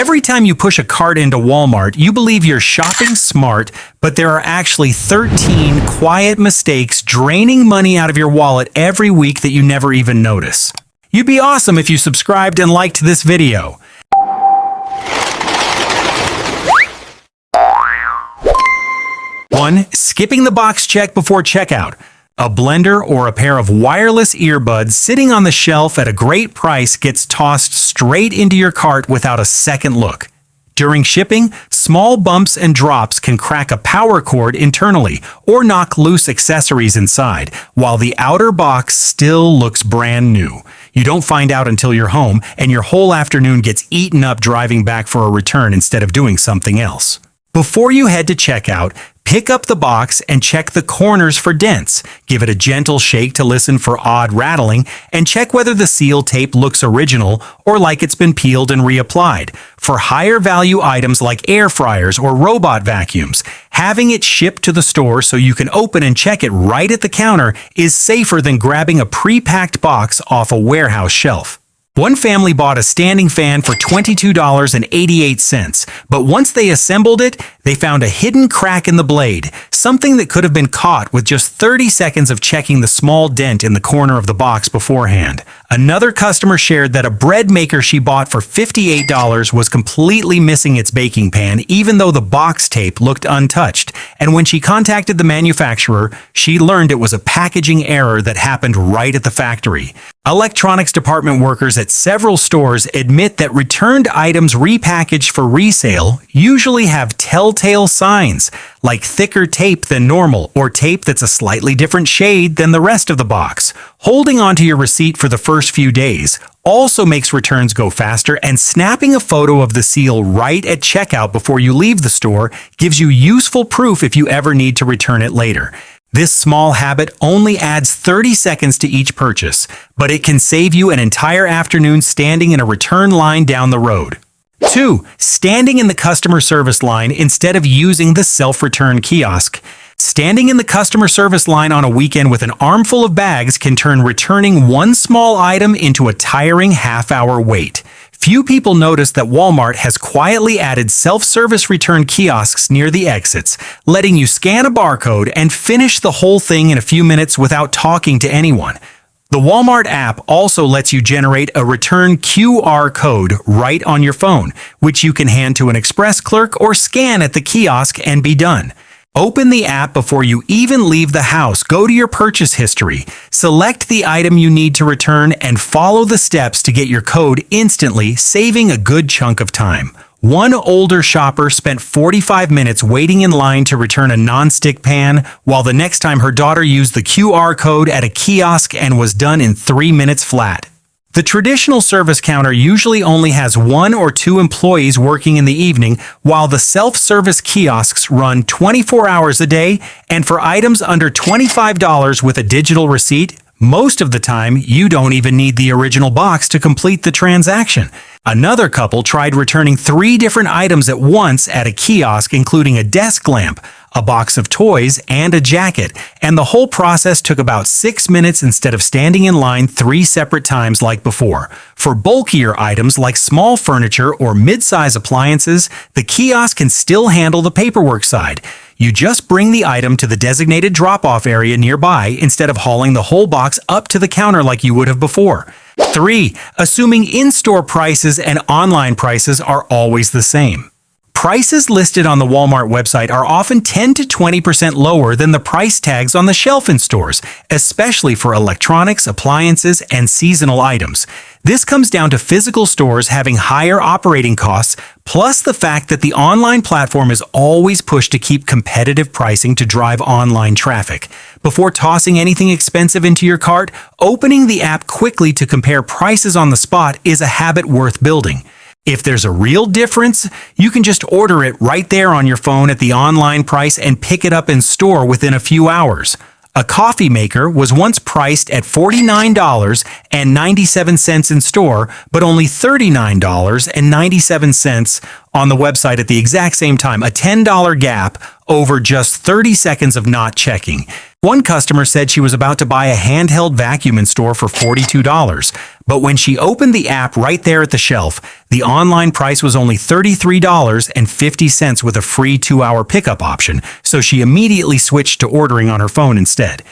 Every time you push a cart into Walmart, you believe you're shopping smart, but there are actually 13 quiet mistakes draining money out of your wallet every week that you never even notice. You'd be awesome if you subscribed and liked this video. 1. Skipping the box check before checkout. A blender or a pair of wireless earbuds sitting on the shelf at a great price gets tossed straight into your cart without a second look. During shipping, small bumps and drops can crack a power cord internally or knock loose accessories inside, while the outer box still looks brand new. You don't find out until you're home, and your whole afternoon gets eaten up driving back for a return instead of doing something else. Before you head to checkout, pick up the box and check the corners for dents. Give it a gentle shake to listen for odd rattling, and check whether the seal tape looks original or like it's been peeled and reapplied. For higher value items like air fryers or robot vacuums, having it shipped to the store so you can open and check it right at the counter is safer than grabbing a pre-packed box off a warehouse shelf. One family bought a standing fan for $22.88, but once they assembled it, they found a hidden crack in the blade, something that could have been caught with just 30 seconds of checking the small dent in the corner of the box beforehand. Another customer shared that a bread maker she bought for $58 was completely missing its baking pan, even though the box tape looked untouched. And when she contacted the manufacturer, she learned it was a packaging error that happened right at the factory. Electronics department workers at several stores admit that returned items repackaged for resale usually have telltale signs, like thicker tape than normal or tape that's a slightly different shade than the rest of the box. Holding onto your receipt for the first few days also makes returns go faster, and snapping a photo of the seal right at checkout before you leave the store gives you useful proof if you ever need to return it later. This small habit only adds 30 seconds to each purchase, but it can save you an entire afternoon standing in a return line down the road. 2. Standing in the customer service line instead of using the self-return kiosk. Standing in the customer service line on a weekend with an armful of bags can turn returning one small item into a tiring half-hour wait. Few people notice that Walmart has quietly added self-service return kiosks near the exits, letting you scan a barcode and finish the whole thing in a few minutes without talking to anyone. The Walmart app also lets you generate a return QR code right on your phone, which you can hand to an express clerk or scan at the kiosk and be done. Open the app before you even leave the house. Go to your purchase history, select the item you need to return, and follow the steps to get your code instantly, saving a good chunk of time. One older shopper spent 45 minutes waiting in line to return a non-stick pan, while the next time her daughter used the QR code at a kiosk and was done in 3 minutes flat. The traditional service counter usually only has 1 or 2 employees working in the evening, while the self-service kiosks run 24 hours a day, and for items under $25 with a digital receipt, most of the time you don't even need the original box to complete the transaction. Another couple tried returning 3 different items at once at a kiosk, including a desk lamp, a box of toys, and a jacket, and the whole process took about 6 minutes instead of standing in line 3 separate times like before. For bulkier items like small furniture or mid-size appliances, the kiosk can still handle the paperwork side. You just bring the item to the designated drop-off area nearby instead of hauling the whole box up to the counter like you would have before. 3. Assuming in-store prices and online prices are always the same. Prices listed on the Walmart website are often 10 to 20% lower than the price tags on the shelf in stores, especially for electronics, appliances, and seasonal items. This comes down to physical stores having higher operating costs, plus the fact that the online platform is always pushed to keep competitive pricing to drive online traffic. Before tossing anything expensive into your cart, opening the app quickly to compare prices on the spot is a habit worth building. If there's a real difference, you can just order it right there on your phone at the online price and pick it up in store within a few hours. A coffee maker was once priced at $49.97 in store, but only $39.97 on the website at the exact same time, a $10 gap over just 30 seconds of not checking. One customer said she was about to buy a handheld vacuum in store for $42, But when she opened the app right there at the shelf, the online price was only $33.50 with a free 2-hour pickup option, so she immediately switched to ordering on her phone instead.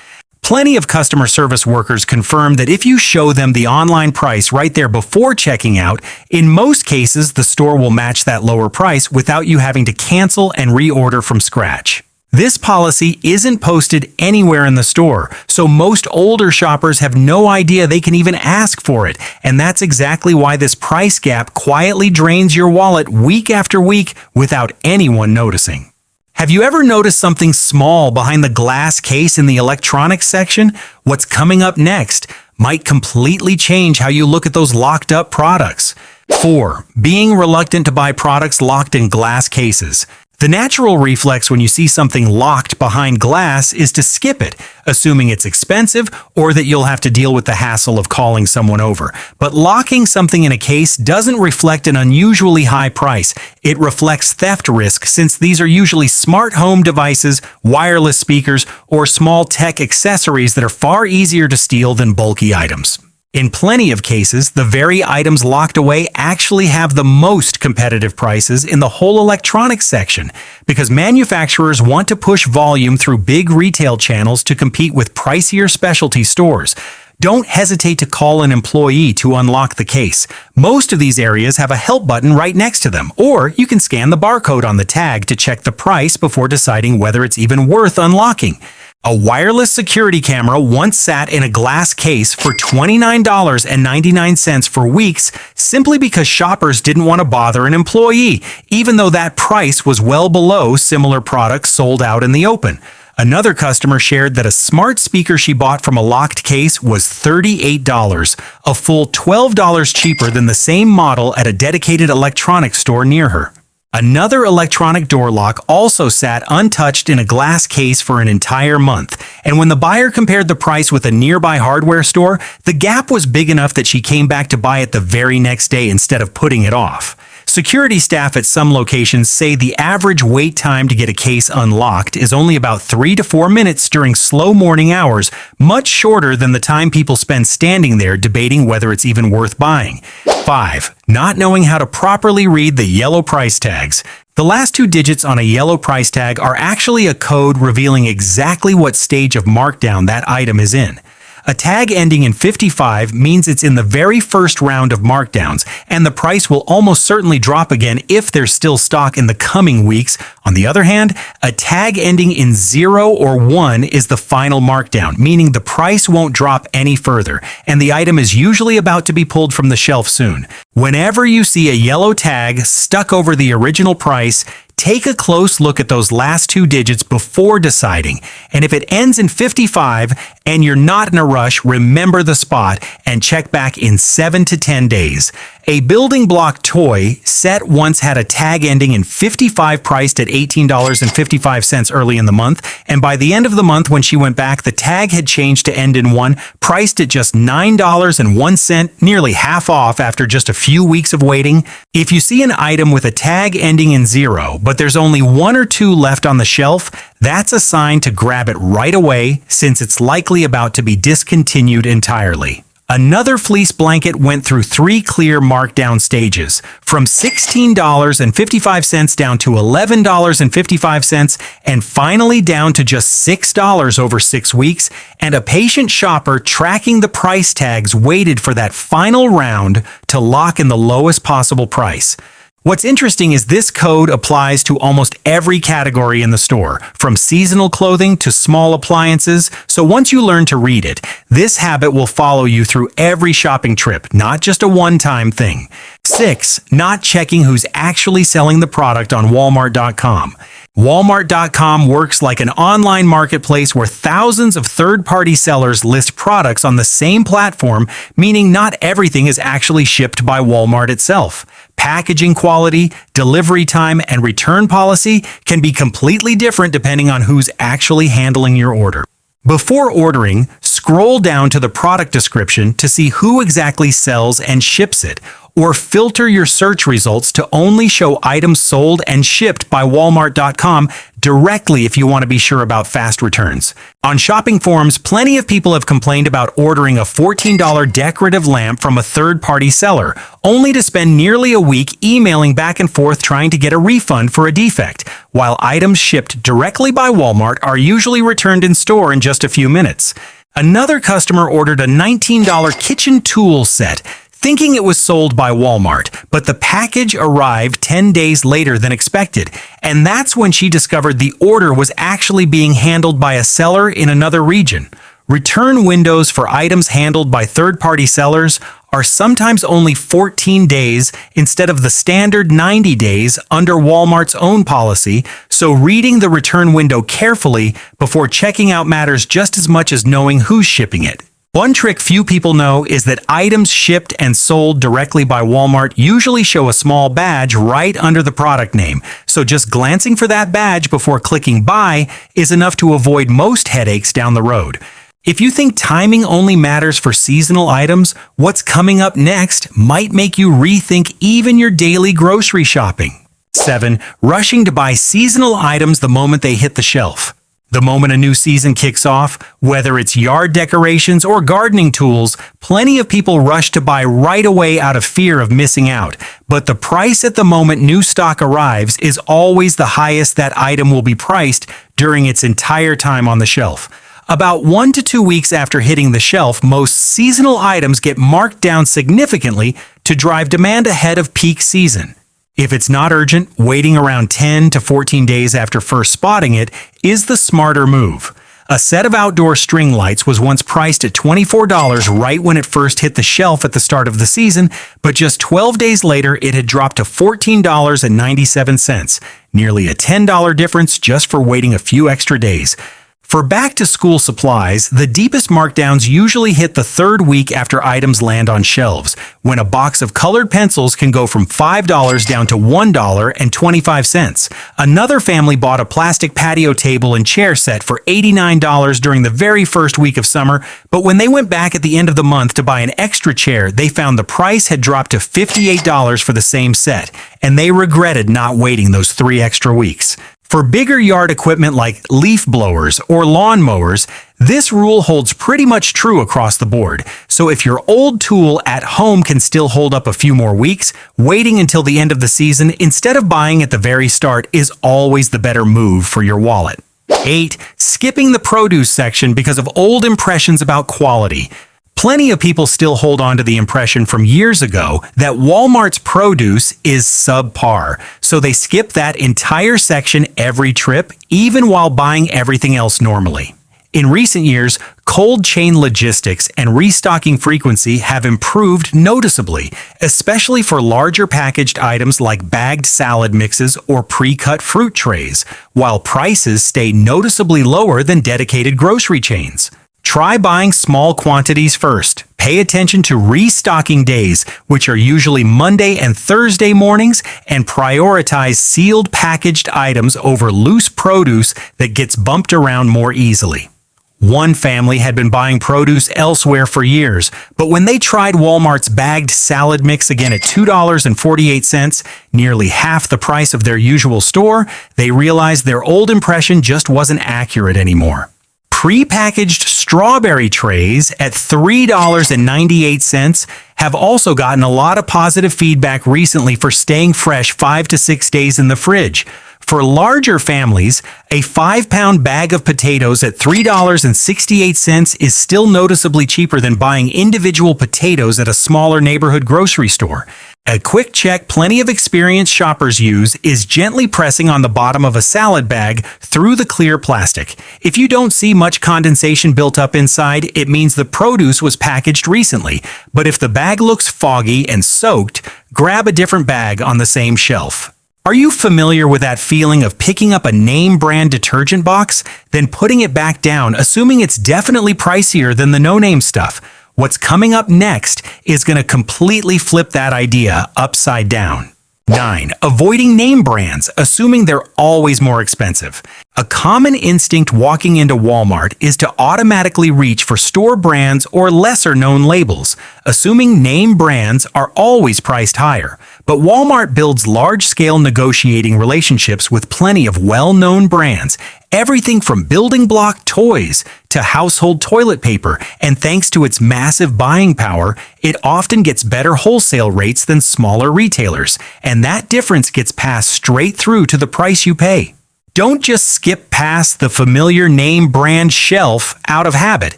Plenty of customer service workers confirm that if you show them the online price right there before checking out, in most cases the store will match that lower price without you having to cancel and reorder from scratch. This policy isn't posted anywhere in the store, so most older shoppers have no idea they can even ask for it, and that's exactly why this price gap quietly drains your wallet week after week without anyone noticing. Have you ever noticed something small behind the glass case in the electronics section? What's coming up next might completely change how you look at those locked up products. 4. Being reluctant to buy products locked in glass cases. The natural reflex when you see something locked behind glass is to skip it, assuming it's expensive or that you'll have to deal with the hassle of calling someone over. But locking something in a case doesn't reflect an unusually high price. It reflects theft risk, since these are usually smart home devices, wireless speakers, or small tech accessories that are far easier to steal than bulky items. In plenty of cases, the very items locked away actually have the most competitive prices in the whole electronics section, because manufacturers want to push volume through big retail channels to compete with pricier specialty stores. Don't hesitate to call an employee to unlock the case. Most of these areas have a help button right next to them, or you can scan the barcode on the tag to check the price before deciding whether it's even worth unlocking. A wireless security camera once sat in a glass case for $29.99 for weeks simply because shoppers didn't want to bother an employee, even though that price was well below similar products sold out in the open. Another customer shared that a smart speaker she bought from a locked case was $38, a full $12 cheaper than the same model at a dedicated electronics store near her. Another electronic door lock also sat untouched in a glass case for an entire month, and when the buyer compared the price with a nearby hardware store, the gap was big enough that she came back to buy it the very next day instead of putting it off. Security staff at some locations say the average wait time to get a case unlocked is only about 3 to 4 minutes during slow morning hours, much shorter than the time people spend standing there debating whether it's even worth buying. 5. Not knowing how to properly read the yellow price tags. The last 2 digits on a yellow price tag are actually a code revealing exactly what stage of markdown that item is in. A tag ending in 55 means it's in the very first round of markdowns, and the price will almost certainly drop again if there's still stock in the coming weeks. On the other hand, a tag ending in 0 or 1 is the final markdown, meaning the price won't drop any further, and the item is usually about to be pulled from the shelf soon. Whenever you see a yellow tag stuck over the original price, take a close look at those last 2 digits before deciding, and if it ends in 55 and you're not in a rush, remember the spot and check back in 7 to 10 days. A building block toy set once had a tag ending in 55 priced at $18.55 early in the month, and by the end of the month when she went back, the tag had changed to end in 1, priced at just $9.01, nearly half off after just a few weeks of waiting. If you see an item with a tag ending in 0, but there's only 1 or 2 left on the shelf, that's a sign to grab it right away, since it's likely about to be discontinued entirely. Another fleece blanket went through 3 clear markdown stages, from $16.55 down to $11.55, and finally down to just $6 over 6 weeks, and a patient shopper tracking the price tags waited for that final round to lock in the lowest possible price. What's interesting is this code applies to almost every category in the store, from seasonal clothing to small appliances, so once you learn to read it, this habit will follow you through every shopping trip, not just a one-time thing. 6. Not checking who's actually selling the product on Walmart.com. Walmart.com works like an online marketplace where thousands of third-party sellers list products on the same platform, meaning not everything is actually shipped by Walmart itself. Packaging quality, delivery time, and return policy can be completely different depending on who's actually handling your order. Before ordering, scroll down to the product description to see who exactly sells and ships it. or filter your search results to only show items sold and shipped by Walmart.com directly if you want to be sure about fast returns. On shopping forums, plenty of people have complained about ordering a $14 decorative lamp from a third-party seller, only to spend nearly a week emailing back and forth trying to get a refund for a defect, while items shipped directly by Walmart are usually returned in store in just a few minutes. Another customer ordered a $19 kitchen tool set, thinking it was sold by Walmart, but the package arrived 10 days later than expected, and that's when she discovered the order was actually being handled by a seller in another region. Return windows for items handled by third-party sellers are sometimes only 14 days instead of the standard 90 days under Walmart's own policy, so reading the return window carefully before checking out matters just as much as knowing who's shipping it. One trick few people know is that items shipped and sold directly by Walmart usually show a small badge right under the product name, so just glancing for that badge before clicking buy is enough to avoid most headaches down the road. If you think timing only matters for seasonal items, what's coming up next might make you rethink even your daily grocery shopping. 7. Rushing to buy seasonal items the moment they hit the shelf. The moment a new season kicks off, whether it's yard decorations or gardening tools, plenty of people rush to buy right away out of fear of missing out. But the price at the moment new stock arrives is always the highest that item will be priced during its entire time on the shelf. About 1 to 2 weeks after hitting the shelf, most seasonal items get marked down significantly to drive demand ahead of peak season. If it's not urgent, waiting around 10 to 14 days after first spotting it is the smarter move. A set of outdoor string lights was once priced at $24 right when it first hit the shelf at the start of the season, but just 12 days later it had dropped to $14.97, nearly a $10 difference just for waiting a few extra days. For back-to-school supplies, the deepest markdowns usually hit the third week after items land on shelves, when a box of colored pencils can go from $5 down to $1.25. Another family bought a plastic patio table and chair set for $89 during the very first week of summer, but when they went back at the end of the month to buy an extra chair, they found the price had dropped to $58 for the same set, and they regretted not waiting those 3 extra weeks. For bigger yard equipment like leaf blowers or lawn mowers, this rule holds pretty much true across the board. So if your old tool at home can still hold up a few more weeks, waiting until the end of the season instead of buying at the very start is always the better move for your wallet. 8. Skipping the produce section because of old impressions about quality. Plenty of people still hold on to the impression from years ago that Walmart's produce is subpar, so they skip that entire section every trip, even while buying everything else normally. In recent years, cold chain logistics and restocking frequency have improved noticeably, especially for larger packaged items like bagged salad mixes or pre-cut fruit trays, while prices stay noticeably lower than dedicated grocery chains. Try buying small quantities first. Pay attention to restocking days, which are usually Monday and Thursday mornings, and prioritize sealed packaged items over loose produce that gets bumped around more easily. One family had been buying produce elsewhere for years, but when they tried Walmart's bagged salad mix again at $2.48, nearly half the price of their usual store, they realized their old impression just wasn't accurate anymore. Pre-packaged strawberry trays at $3.98 have also gotten a lot of positive feedback recently for staying fresh 5 to 6 days in the fridge. For larger families, a 5-pound bag of potatoes at $3.68 is still noticeably cheaper than buying individual potatoes at a smaller neighborhood grocery store. A quick check plenty of experienced shoppers use is gently pressing on the bottom of a salad bag through the clear plastic. If you don't see much condensation built up inside, it means the produce was packaged recently. But if the bag looks foggy and soaked, grab a different bag on the same shelf. Are you familiar with that feeling of picking up a name brand detergent box, then putting it back down, assuming it's definitely pricier than the no-name stuff? What's coming up next is going to completely flip that idea upside down. 9. Avoiding name brands, assuming they're always more expensive. A common instinct walking into Walmart is to automatically reach for store brands or lesser-known labels, assuming name brands are always priced higher. But Walmart builds large-scale negotiating relationships with plenty of well-known brands, everything from building block toys to household toilet paper, and thanks to its massive buying power, it often gets better wholesale rates than smaller retailers, and that difference gets passed straight through to the price you pay. Don't just skip past the familiar name brand shelf out of habit.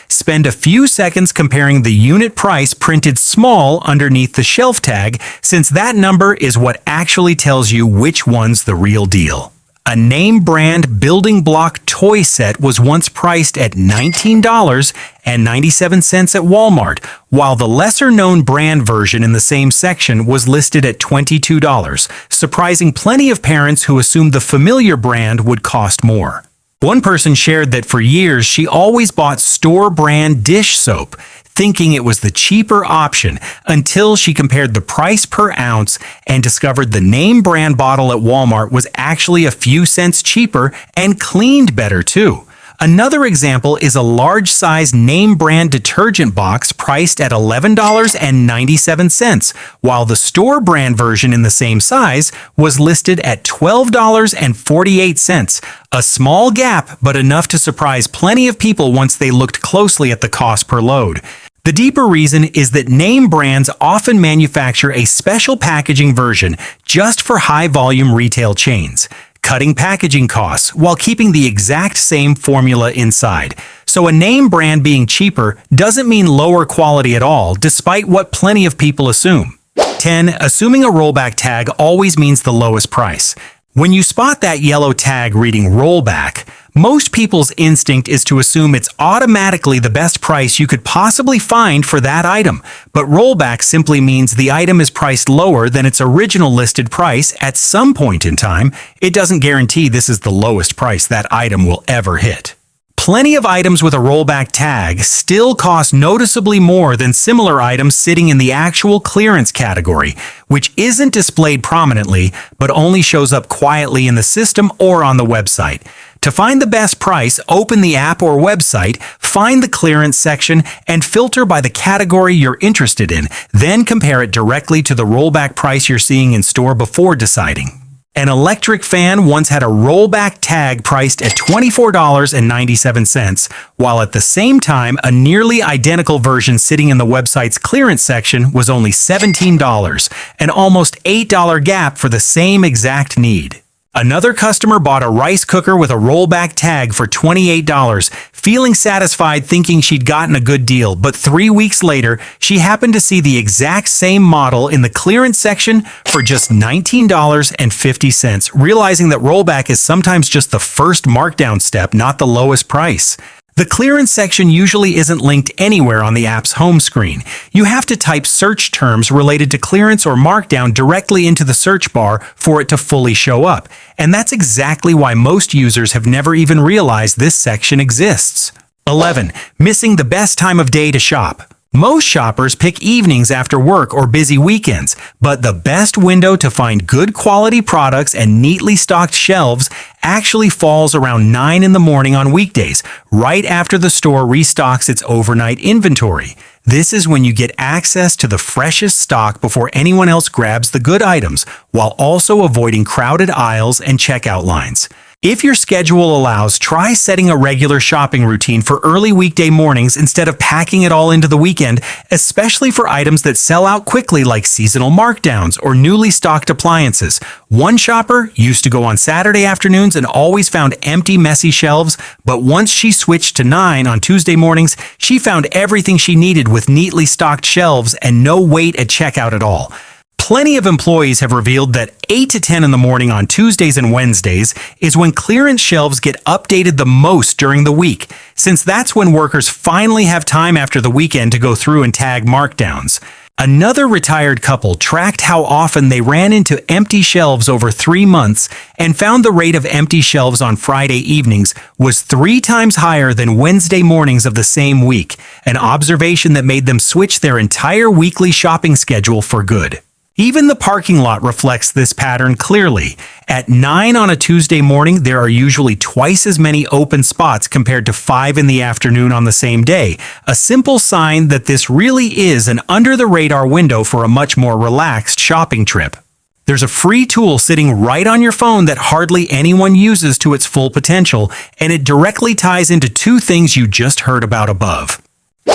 Spend a few seconds comparing the unit price printed small underneath the shelf tag, since that number is what actually tells you which one's the real deal. A name brand building block toy set was once priced at $19.97 at Walmart, while the lesser-known brand version in the same section was listed at $22, surprising plenty of parents who assumed the familiar brand would cost more. One person shared that for years she always bought store brand dish soap, thinking it was the cheaper option, until she compared the price per ounce and discovered the name brand bottle at Walmart was actually a few cents cheaper and cleaned better too. Another example is a large-size name brand detergent box priced at $11.97, while the store brand version in the same size was listed at $12.48. A small gap, but enough to surprise plenty of people once they looked closely at the cost per load. The deeper reason is that name brands often manufacture a special packaging version just for high-volume retail chains, cutting packaging costs while keeping the exact same formula inside. So a name brand being cheaper doesn't mean lower quality at all, despite what plenty of people assume. 10. Assuming a rollback tag always means the lowest price. When you spot that yellow tag reading rollback, most people's instinct is to assume it's automatically the best price you could possibly find for that item. But rollback simply means the item is priced lower than its original listed price at some point in time. It doesn't guarantee this is the lowest price that item will ever hit. Plenty of items with a rollback tag still cost noticeably more than similar items sitting in the actual clearance category, which isn't displayed prominently, but only shows up quietly in the system or on the website. To find the best price, open the app or website, find the clearance section, and filter by the category you're interested in, then compare it directly to the rollback price you're seeing in store before deciding. An electric fan once had a rollback tag priced at $24.97, while at the same time a nearly identical version sitting in the website's clearance section was only $17, an almost $8 gap for the same exact need. Another customer bought a rice cooker with a rollback tag for $28, feeling satisfied thinking she'd gotten a good deal, but 3 weeks later, she happened to see the exact same model in the clearance section for just $19.50, realizing that rollback is sometimes just the first markdown step, not the lowest price. The clearance section usually isn't linked anywhere on the app's home screen. You have to type search terms related to clearance or markdown directly into the search bar for it to fully show up. And that's exactly why most users have never even realized this section exists. 11. Missing the best time of day to shop. Most shoppers pick evenings after work or busy weekends, but the best window to find good quality products and neatly stocked shelves actually falls around 9 in the morning on weekdays, right after the store restocks its overnight inventory. This is when you get access to the freshest stock before anyone else grabs the good items, while also avoiding crowded aisles and checkout lines. If your schedule allows, try setting a regular shopping routine for early weekday mornings instead of packing it all into the weekend, especially for items that sell out quickly like seasonal markdowns or newly stocked appliances. One shopper used to go on Saturday afternoons and always found empty, messy shelves, but once she switched to 9 on Tuesday mornings, she found everything she needed with neatly stocked shelves and no wait at checkout at all. Plenty of employees have revealed that 8 to 10 in the morning on Tuesdays and Wednesdays is when clearance shelves get updated the most during the week, since that's when workers finally have time after the weekend to go through and tag markdowns. Another retired couple tracked how often they ran into empty shelves over 3 months and found the rate of empty shelves on Friday evenings was 3 times higher than Wednesday mornings of the same week, an observation that made them switch their entire weekly shopping schedule for good. Even the parking lot reflects this pattern clearly. At 9 on a Tuesday morning, there are usually twice as many open spots compared to 5 in the afternoon on the same day, a simple sign that this really is an under-the-radar window for a much more relaxed shopping trip. There's a free tool sitting right on your phone that hardly anyone uses to its full potential, and it directly ties into two things you just heard about above.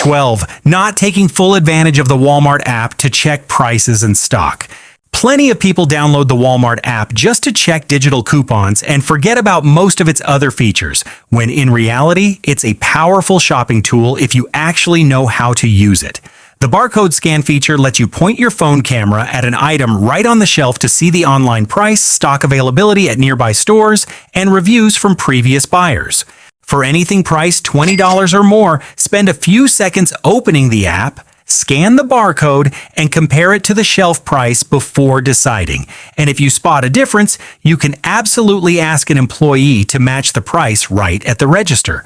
12. Not taking full advantage of the Walmart app to check prices and stock. Plenty of people download the Walmart app just to check digital coupons and forget about most of its other features, when in reality, it's a powerful shopping tool if you actually know how to use it. The barcode scan feature lets you point your phone camera at an item right on the shelf to see the online price, stock availability at nearby stores, and reviews from previous buyers. For anything priced $20 or more, spend a few seconds opening the app, scan the barcode, and compare it to the shelf price before deciding. And if you spot a difference, you can absolutely ask an employee to match the price right at the register.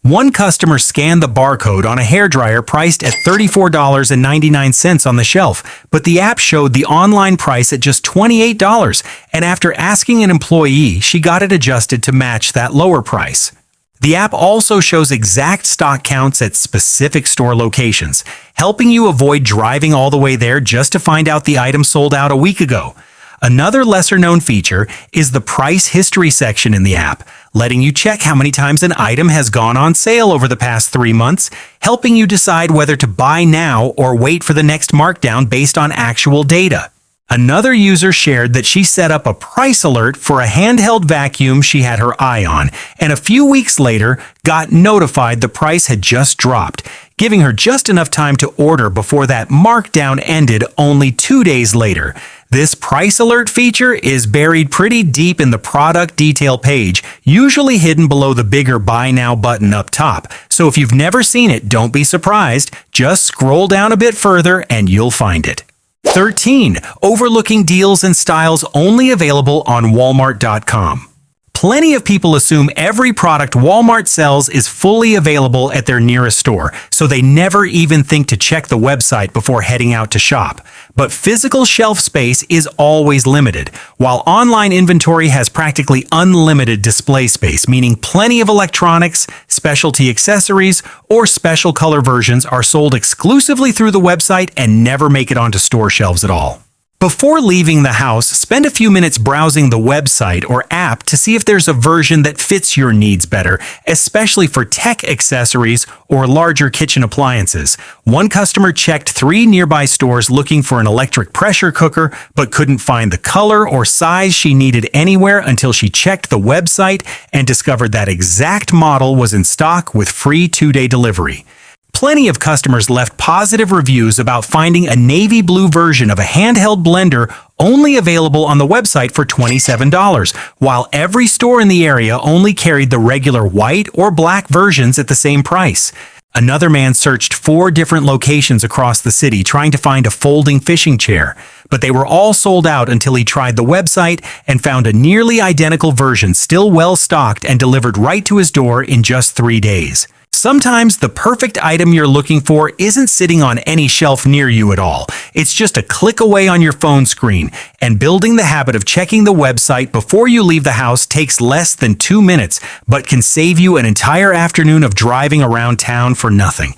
One customer scanned the barcode on a hairdryer priced at $34.99 on the shelf, but the app showed the online price at just $28, and after asking an employee, she got it adjusted to match that lower price. The app also shows exact stock counts at specific store locations, helping you avoid driving all the way there just to find out the item sold out a week ago. Another lesser-known feature is the price history section in the app, letting you check how many times an item has gone on sale over the past 3 months, helping you decide whether to buy now or wait for the next markdown based on actual data. Another user shared that she set up a price alert for a handheld vacuum she had her eye on, and a few weeks later got notified the price had just dropped, giving her just enough time to order before that markdown ended only 2 days later. This price alert feature is buried pretty deep in the product detail page, usually hidden below the bigger Buy Now button up top. So if you've never seen it, don't be surprised. Just scroll down a bit further and you'll find it. 13. Overlooking deals and styles only available on Walmart.com. Plenty of people assume every product Walmart sells is fully available at their nearest store, so they never even think to check the website before heading out to shop. But physical shelf space is always limited, while online inventory has practically unlimited display space, meaning plenty of electronics, specialty accessories, or special color versions are sold exclusively through the website and never make it onto store shelves at all. Before leaving the house, spend a few minutes browsing the website or app to see if there's a version that fits your needs better, especially for tech accessories or larger kitchen appliances. One customer checked 3 nearby stores looking for an electric pressure cooker, but couldn't find the color or size she needed anywhere until she checked the website and discovered that exact model was in stock with free 2-day delivery. Plenty of customers left positive reviews about finding a navy blue version of a handheld blender only available on the website for $27, while every store in the area only carried the regular white or black versions at the same price. Another man searched 4 different locations across the city trying to find a folding fishing chair, but they were all sold out until he tried the website and found a nearly identical version still well stocked and delivered right to his door in just 3 days. Sometimes the perfect item you're looking for isn't sitting on any shelf near you at all. It's just a click away on your phone screen, and building the habit of checking the website before you leave the house takes less than 2 minutes, but can save you an entire afternoon of driving around town for nothing.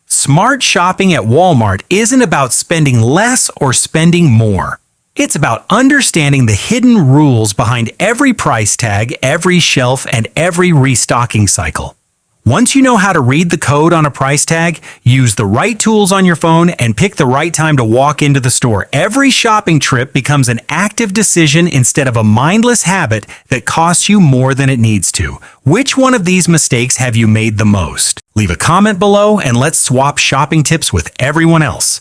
Smart shopping at Walmart isn't about spending less or spending more. It's about understanding the hidden rules behind every price tag, every shelf, and every restocking cycle. Once you know how to read the code on a price tag, use the right tools on your phone, and pick the right time to walk into the store, every shopping trip becomes an active decision instead of a mindless habit that costs you more than it needs to. Which one of these mistakes have you made the most? Leave a comment below and let's swap shopping tips with everyone else.